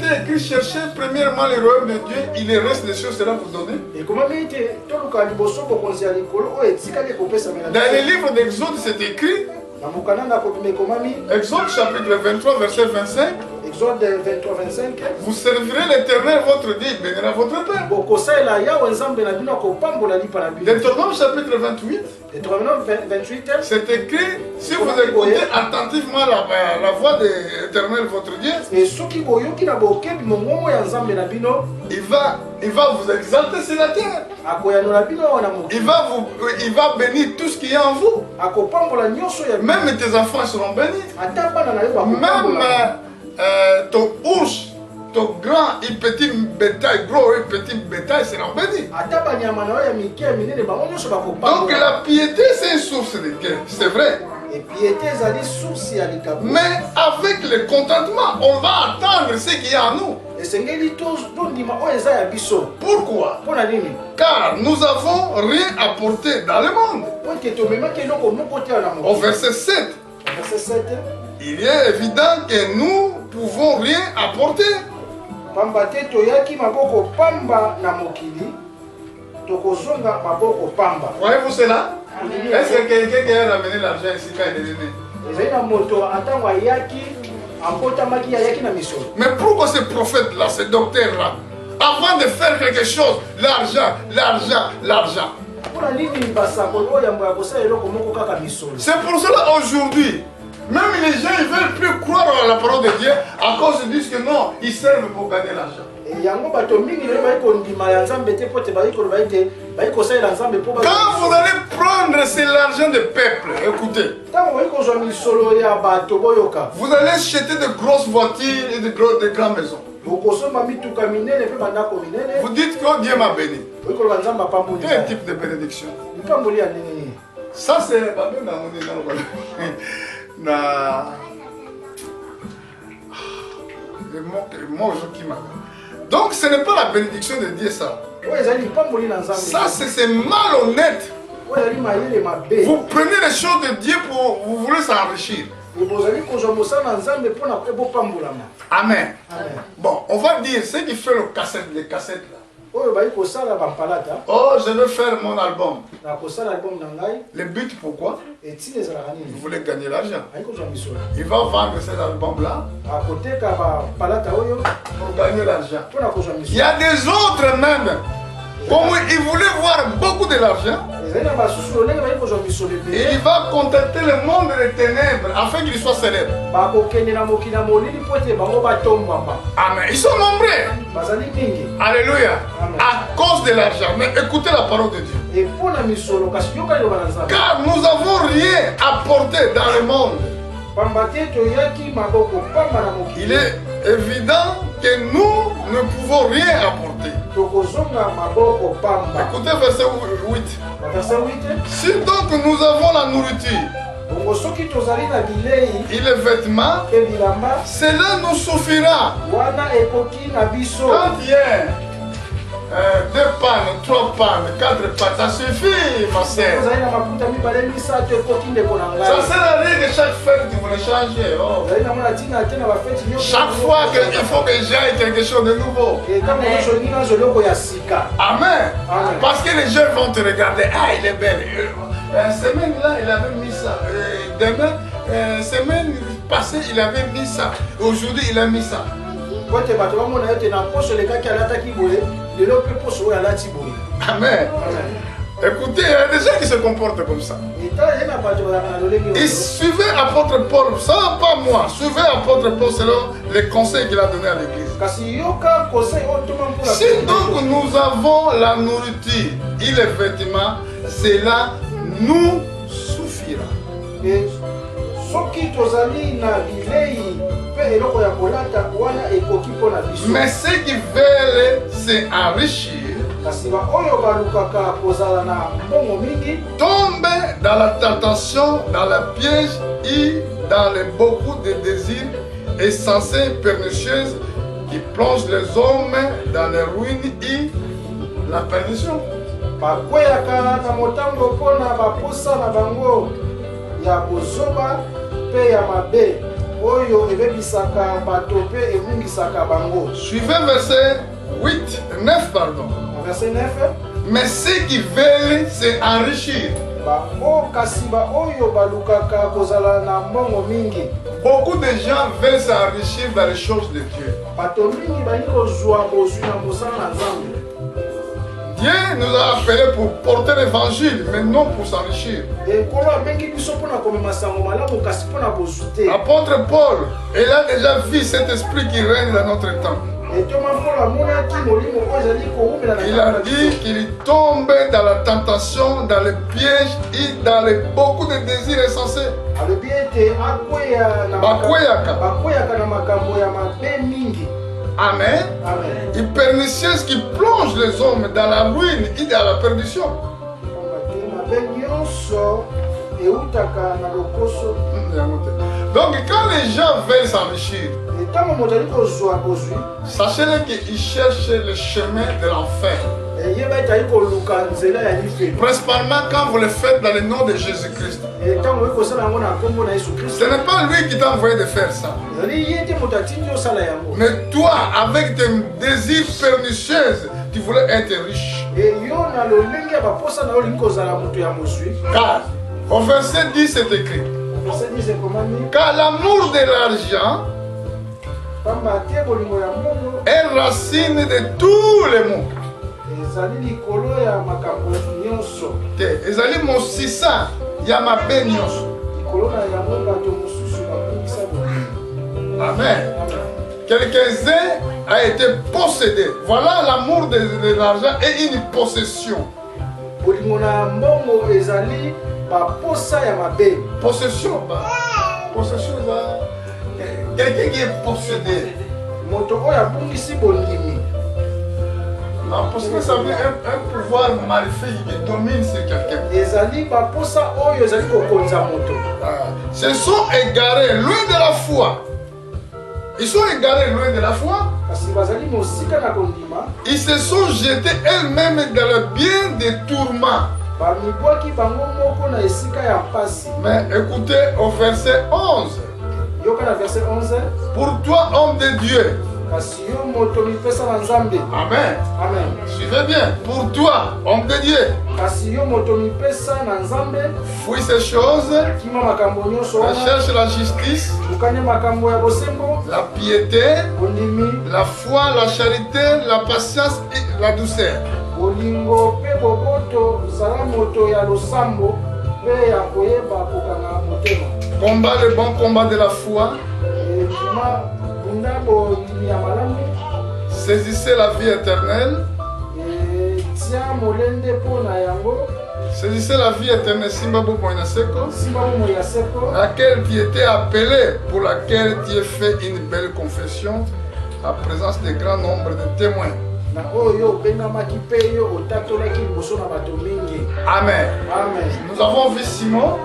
été écrit, cherchez premièrement le royaume de Dieu, il le reste des choses sera vous donné. Dans les livres d'Exode, c'est écrit, Exode chapitre 23, verset 25, Exode 23-25. vous servirez l'Éternel votre Dieu, il bénira votre Père. Deutéronome chapitre 28, c'est écrit, si vous écoutez attentivement la voix de l'Éternel votre Dieu, il va vous exalter sur la terre. Il va bénir tout ce qui est en vous. Même tes enfants seront bénis. Même ton ours, ton grand et petit bétail, gros et petit bétail seront bénis. Donc la piété c'est une source de gain, c'est vrai. Mais avec le contentement, on va attendre ce qu'il y a en nous. Pourquoi? Car nous n'avons rien apporté dans le monde. Au verset 7, il est évident que nous ne pouvons rien apporter. Voyez-vous cela? Est-ce que quelqu'un qui a ramené l'argent ici quand il est né? Mais pourquoi ce prophète-là, ce docteur-là, avant de faire quelque chose, l'argent, l'argent, l'argent? C'est pour cela aujourd'hui, même les gens ne veulent plus croire à la parole de Dieu à cause ils disent que non, ils servent pour gagner l'argent. Quand vous allez prendre c'est l'argent du peuple, écoutez, vous allez acheter de grosses voitures et de grandes maisons. Vous dites que Dieu m'a béni. Quel type de bénédiction? Ça c'est donc ce n'est pas la bénédiction de Dieu ça. Ça c'est malhonnête. Vous prenez les choses de Dieu pour vous voulez s'enrichir. Amen. Bon, on va dire ce qui fait les cassettes là. Oh, je veux faire mon album. Le but pourquoi? Vous voulez gagner l'argent. Il va vendre cet album-là pour gagner l'argent. Il y a des autres même. Comme il voulait voir beaucoup de l'argent, il va contacter le monde des ténèbres afin qu'il soit célèbre. Amen. Ils sont nombreux. Alléluia. À cause de l'argent. Mais écoutez la parole de Dieu. Car nous n'avons rien apporté dans le monde. Il est évident que nous ne pouvons rien apporter. Écoutez verset 8. Si donc nous avons la nourriture et les vêtements, cela nous suffira. Quand il y a 2 pannes, 3 pannes, 4 pannes, ça suffit, ma sœur. Ça sert à rien que chaque fête vous le changez. Oh. Chaque fois qu'il faut que j'aille quelque chose de nouveau. Amen. Parce que les gens vont te regarder. Ah, il est belle. Semaine là, il avait mis ça. Demain, semaine passée, il avait mis ça. Aujourd'hui, il a mis ça. Amen. Écoutez, il y a des gens qui se comportent comme ça. Et suivez l'apôtre Paul, ça pas moi, suivez l'apôtre Paul selon les conseils qu'il a donnés à l'église. Si donc nous avons la nourriture et les vêtements, cela nous suffira. Mais ceux qui veulent s'enrichir tombent dans la tentation, dans la piège et dans les beaucoup de désirs insensés, pernicieuses qui plongent les hommes dans les ruines et la perdition. Suivez verset 8, 9 pardon. Verset 9. Mais ceux qui veulent s'enrichir. Beaucoup de gens veulent s'enrichir dans les choses de Dieu. Dieu nous a appelés pour porter l'évangile, mais non pour s'enrichir. Apôtre Paul, il a déjà vu cet esprit qui règne dans notre temps. Il a dit qu'il tombe dans la tentation, dans le piège et dans beaucoup de désirs insensés. Amen. Et pernicieuse qui plonge les hommes dans la ruine et dans la perdition. Donc quand les gens veulent s'enrichir, sachez-le qu'ils cherchent le chemin de l'enfer. Principalement quand vous le faites dans le nom de Jésus-Christ. Ce n'est pas lui qui t'a envoyé de faire ça. Mais toi, avec tes désirs pernicieux, tu voulais être riche. Car au verset 10 c'est écrit: car l'amour de l'argent est racine de tous les maux. Ezali mosisa ya mabe nyonso. Amen. Quelqu'un a été possédé. Voilà, l'amour de l'argent est une possession. Possession, possession, quelqu'un qui est possédé. Non, parce que ça veut dire un pouvoir maléfique qui domine sur quelqu'un. Se sont égarés loin de la foi. Ils sont égarés loin de la foi. Ils se sont jetés elles-mêmes dans le bien des tourments. Mais écoutez au verset 11. Pour toi, homme de Dieu. Amen. Suivez bien. Pour toi, homme de Dieu. Fuis ces choses. Recherche la justice, la piété, la foi, la charité, la patience et la douceur. Combat le bon combat de la foi. Saisissez la vie éternelle. Saisissez la vie éternelle, laquelle tu étais appelé, pour laquelle tu as fait une belle confession, en présence de grand nombre de témoins. Amen. Nous avons vu Simon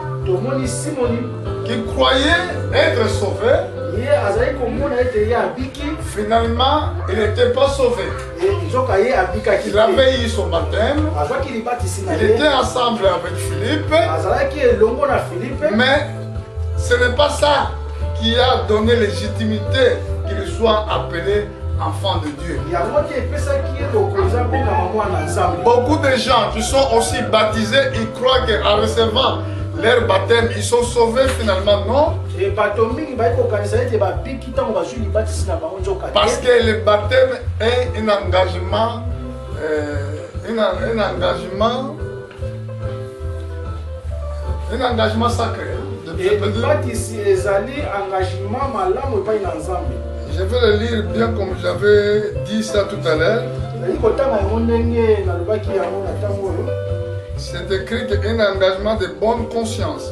qui croyait être sauvé. Finalement, il n'était pas sauvé. Il avait eu son baptême. Il était ensemble avec Philippe. Mais ce n'est pas ça qui a donné légitimité qu'il soit appelé enfant de Dieu. Beaucoup de gens qui sont aussi baptisés, ils croient qu'en recevant leur baptême, ils sont sauvés, finalement non. Parce que le baptême est un engagement, un engagement sacré. Je vais le lire bien comme j'avais dit ça tout à l'heure. C'est écrit qu'un engagement de bonne conscience.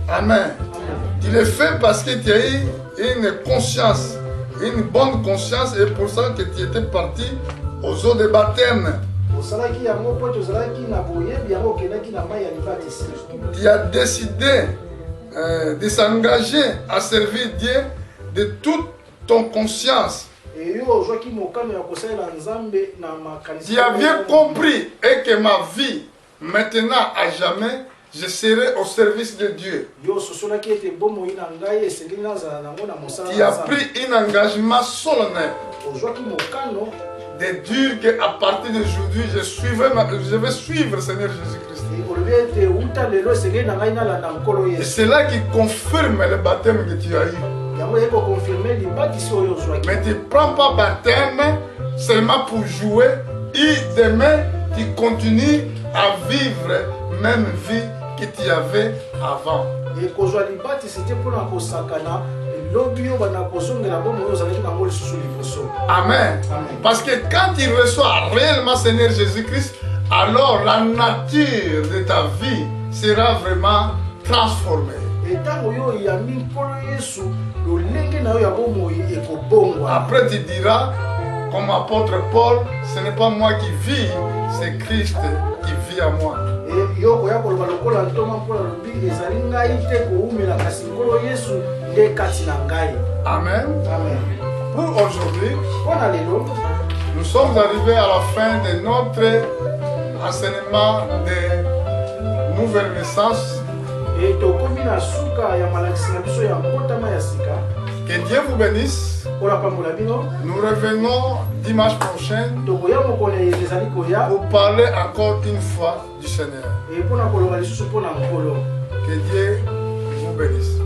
Amen. Tu le fais parce que tu as eu une conscience, une bonne conscience, et pour ça que tu étais parti aux eaux de baptême. Tu as décidé de s'engager à servir Dieu de toute ton conscience. Tu as bien compris et que ma vie, maintenant à jamais, je serai au service de Dieu. Qui a pris un engagement solennel de dire qu'à partir d'aujourd'hui, je vais suivre le Seigneur Jésus-Christ. Et c'est là qui confirme le baptême que tu as eu. Mais tu ne prends pas baptême seulement pour jouer et demain tu continues à vivre même vie que tu avais avant. Amen. Parce que quand tu reçois réellement Seigneur Jésus-Christ, alors la nature de ta vie sera vraiment transformée. Après tu diras, comme apôtre Paul, ce n'est pas moi qui vis, c'est Christ qui vit à moi. Amen. Pour aujourd'hui, nous sommes arrivés à la fin de notre enseignement de nouvelle naissance. Que Dieu vous bénisse. Nous revenons dimanche prochain pour parler encore une fois du Seigneur. Que Dieu vous bénisse.